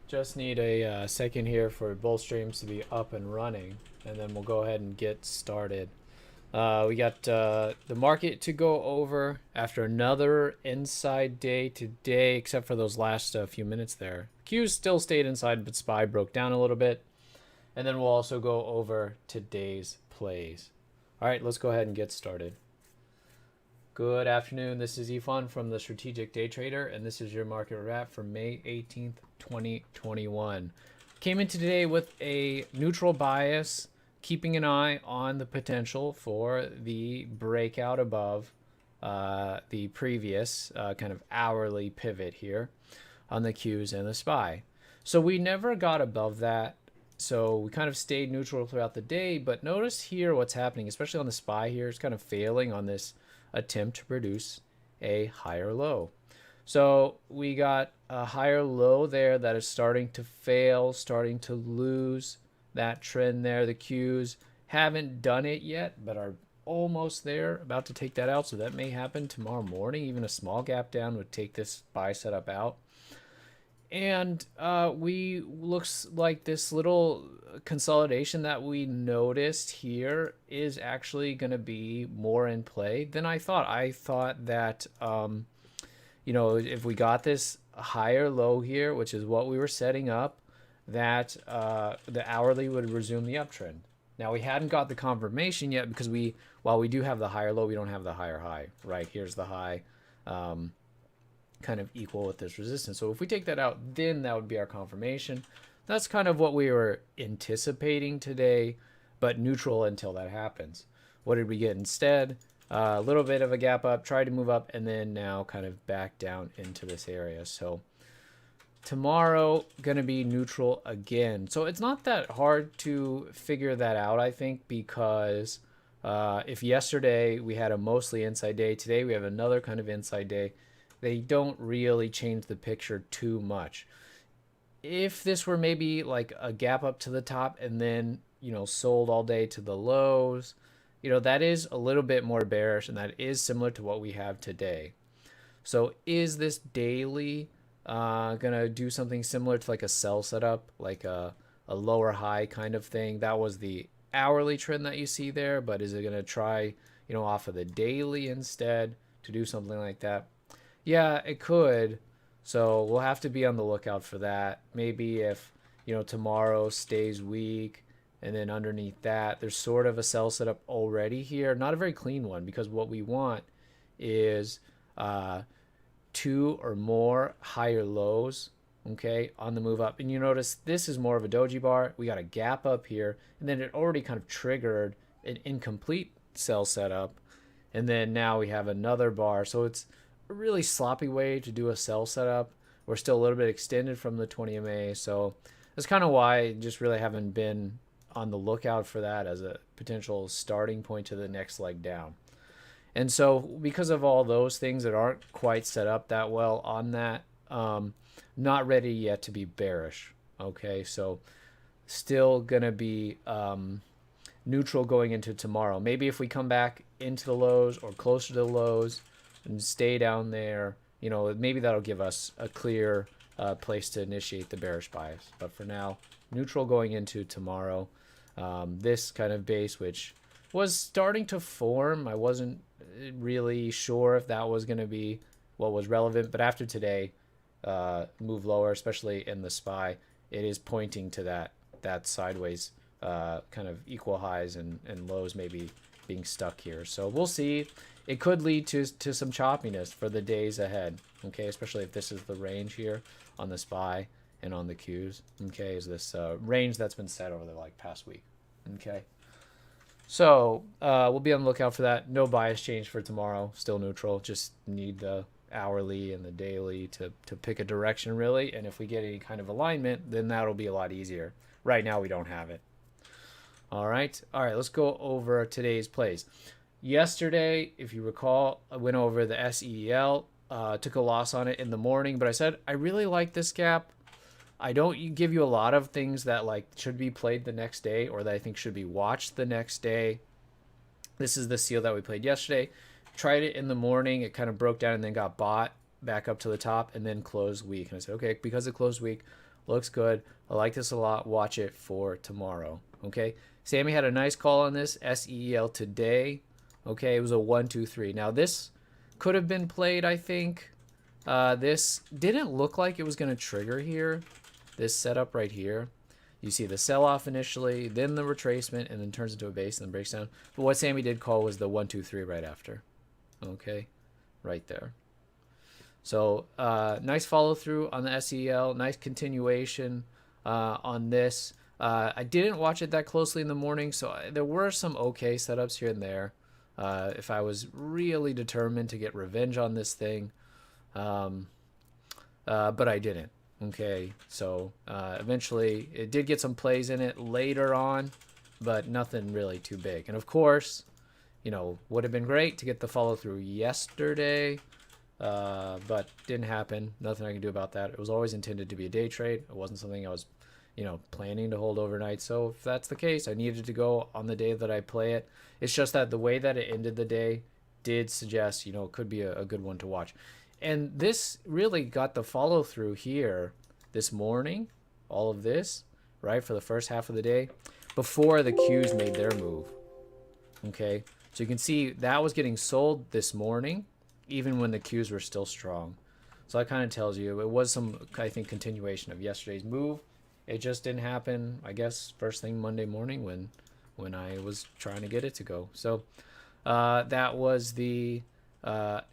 Just need a second here for both streams to be up and running, and then we'll go ahead and get started. We got the market to go over after another inside day today, except for those last few minutes there. Q's still stayed inside, but SPY broke down a little bit. And then we'll also go over today's plays. All right, let's go ahead and get started. Good afternoon. This is Ifan from the Strategic Day Trader, and this is your market wrap for May 18th, 2021. Came in today with a neutral bias, keeping an eye on the potential for the breakout above the previous kind of hourly pivot here on the Qs and the SPY. So we never got above that. So we kind of stayed neutral throughout the day, but notice here what's happening, especially on the SPY here, it's kind of failing on this attempt to produce a higher low. So we got a higher low there that is starting to fail, starting to lose that trend there. The Qs haven't done it yet, but are almost there, about to take that out. So that may happen tomorrow morning. Even a small gap down would take this buy setup out. And we looks like this little consolidation that we noticed here is actually going to be more in play than I thought. I thought that, if we got this higher low here, which is what we were setting up, that the hourly would resume the uptrend. Now, we hadn't got the confirmation yet because while we do have the higher low, we don't have the higher high, right? Here's the high. Kind of equal with this resistance. So if we take that out, then that would be our confirmation. That's kind of what we were anticipating today, but neutral until that happens. What did we get instead? A little bit of a gap up, tried to move up, and then now kind of back down into this area. So tomorrow going to be neutral again. So it's not that hard to figure that out, I think, because if yesterday we had a mostly inside day, today we have another kind of inside day. They don't really change the picture too much. If this were maybe like a gap up to the top and then, sold all day to the lows, that is a little bit more bearish, and that is similar to what we have today. So is this daily going to do something similar to like a sell setup, like a lower high kind of thing? That was the hourly trend that you see there, but is it going to try, off of the daily instead to do something like that? Yeah, it could. So we'll have to be on the lookout for that. Maybe if, tomorrow stays weak and then underneath that, there's sort of a sell setup already here. Not a very clean one, because what we want is two or more higher lows, okay, on the move up. And you notice this is more of a doji bar. We got a gap up here, and then it already kind of triggered an incomplete sell setup. And then now we have another bar. So it's a really sloppy way to do a sell setup. We're still a little bit extended from the 20 MA, so that's kind of why I just really haven't been on the lookout for that as a potential starting point to the next leg down. And so because of all those things that aren't quite set up that well on that, not ready yet to be bearish. Okay, so still gonna be neutral going into tomorrow. Maybe if we come back into the lows or closer to the lows and stay down there, maybe that'll give us a clear place to initiate the bearish bias. But for now, neutral going into tomorrow. This kind of base, which was starting to form, I wasn't really sure if that was going to be what was relevant. But after today, move lower, especially in the SPY, it is pointing to that sideways kind of equal highs and lows maybe being stuck here. So we'll see. It could lead to some choppiness for the days ahead, okay, especially if this is the range here on the SPY and on the Qs, okay, is this range that's been set over the past week, okay. So we'll be on the lookout for that. No bias change for tomorrow, still neutral, just need the hourly and the daily to pick a direction really, and if we get any kind of alignment, then that'll be a lot easier. Right now we don't have it. All right, let's go over today's plays. Yesterday, if you recall, I went over the SEL, took a loss on it in the morning, but I said I really like this gap. I don't give you a lot of things that should be played the next day or that I think should be watched the next day. This is the seal that we played yesterday. Tried it in the morning. It kind of broke down and then got bought back up to the top and then closed weak. And I said, okay, because it closed weak, Looks good. I like this a lot. Watch it for tomorrow. Okay. Sammy had a nice call on this SEL today. Okay, it was a 1-2-3. Now this could have been played, I think. This didn't look like it was going to trigger here. This setup right here. You see the sell-off initially, then the retracement, and then turns into a base and then breaks down. But what Sammy did call was the 1-2-3 right after. Okay, right there. So nice follow through on the SEL, nice continuation on this. I didn't watch it that closely in the morning, so there were some okay setups here and there. If I was really determined to get revenge on this thing, but I didn't. Okay, so eventually it did get some plays in it later on, but nothing really too big. And of course, you know, would have been great to get the follow through yesterday. But didn't happen. Nothing I can do about that. It was always intended to be a day trade. It wasn't something I was, you know, planning to hold overnight. So if that's the case, I needed to go on the day that I play it. It's just that the way that it ended the day did suggest, you know, it could be a good one to watch. And this really got the follow through here this morning, all of this, right, for the first half of the day before the Qs made their move. Okay, so you can see that was getting sold this morning even when the Qs were still strong. So that kind of tells you it was some, I think, continuation of yesterday's move. It just didn't happen, I guess, first thing Monday morning when I was trying to get it to go. So that was the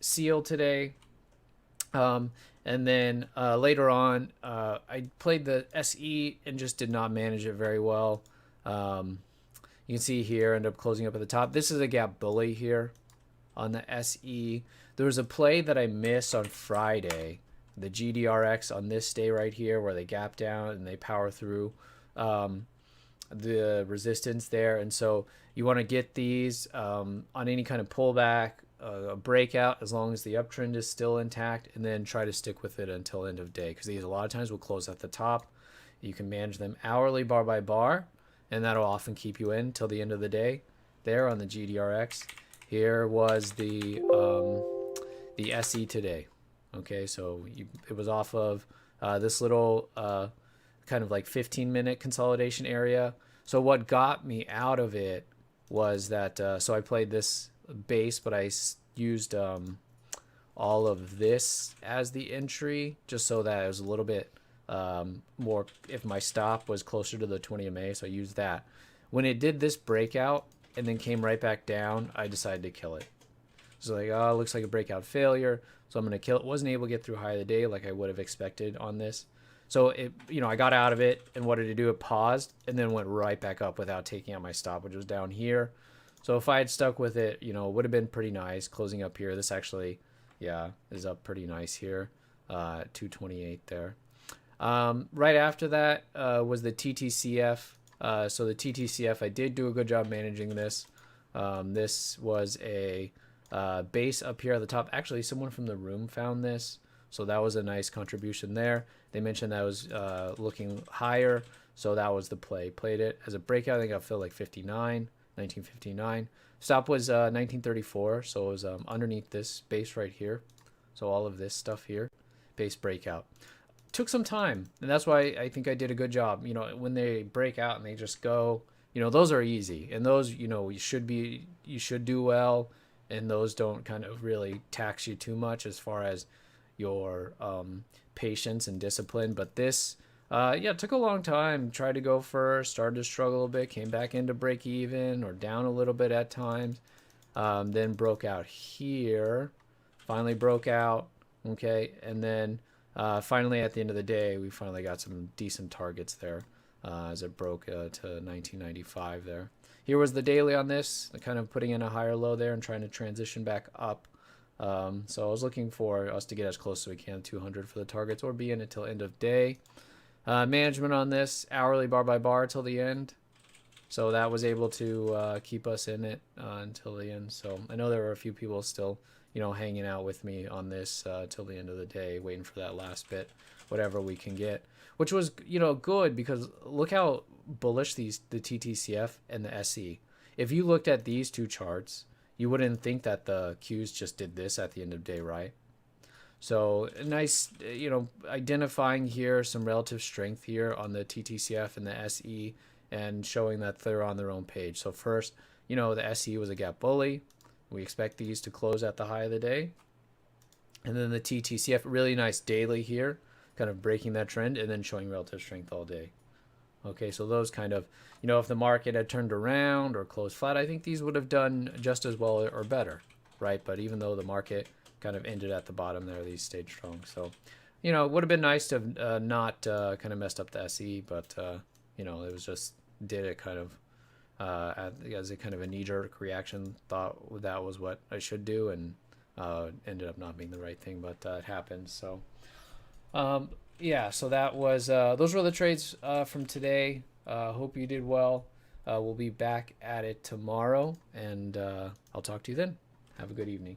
seal today. And then later on, I played the SE and just did not manage it very well. You can see here, end up closing up at the top. This is a gap bully here on the SE. There was a play that I missed on Friday, the GDRX on this day right here, where they gap down and they power through the resistance there. And so you want to get these on any kind of pullback, a breakout, as long as the uptrend is still intact, and then try to stick with it until end of day, because these a lot of times will close at the top. You can manage them hourly, bar by bar, and that'll often keep you in till the end of the day there on the GDRX. Here was the SE today. Okay, so it was off of this little kind of like 15-minute consolidation area. So what got me out of it was that, so I played this base, but I used all of this as the entry, just so that it was a little bit more, if my stop was closer to the 20 MA, so I used that. When it did this breakout and then came right back down, I decided to kill it. So like, oh, it looks like a breakout failure, so I'm going to kill it. Wasn't able to get through high of the day like I would have expected on this. So it, you know, I got out of it, and what did it do? It paused and then went right back up without taking out my stop, which was down here. So if I had stuck with it, you know, it would have been pretty nice closing up here. This actually, yeah, is up pretty nice here, 228 there. Right after that was the TTCF. So the TTCF, I did do a good job managing this. This was a base up here at the top. Actually, someone from the room found this, so that was a nice contribution there. They mentioned that was looking higher, so that was the play. Played it as a breakout. I think I felt like 1959. Stop was 1934, so it was underneath this base right here. So all of this stuff here, base breakout. Took some time, and that's why I think I did a good job. You know, when they break out and they just go, you know, those are easy, and those, you know, you should do well, and those don't kind of really tax you too much as far as your patience and discipline. But this, yeah, it took a long time. Tried to go first, started to struggle a bit, came back into break even or down a little bit at times, then broke out here, finally broke out, okay, and then finally at the end of the day, we finally got some decent targets there as it broke to 1995 there. Here was the daily on this, kind of putting in a higher low there and trying to transition back up. So I was looking for us to get as close as we can, 200 for the targets, or be in it till end of day. Management on this, hourly bar by bar till the end. So that was able to keep us in it until the end. So I know there were a few people still, you know, hanging out with me on this till the end of the day, waiting for that last bit, whatever we can get, which was, you know, good, because look how bullish the TTCF and the SE. If you looked at these two charts, you wouldn't think that the Qs just did this at the end of the day, right? So nice, identifying here some relative strength here on the TTCF and the SE, and showing that they're on their own page. So first, the SE was a gap bully. We expect these to close at the high of the day. And then the TTCF, really nice daily here, kind of breaking that trend and then showing relative strength all day. Okay, so those kind of, if the market had turned around or closed flat, I think these would have done just as well or better, right? But even though the market kind of ended at the bottom there, these stayed strong. So, it would have been nice to have not kind of messed up the SE, but, it was just did it kind of as a kind of a knee-jerk reaction, thought that was what I should do, and ended up not being the right thing, but it happened. So, yeah, so that was those were the trades from today. Hope you did well. We'll be back at it tomorrow, and I'll talk to you then. Have a good evening.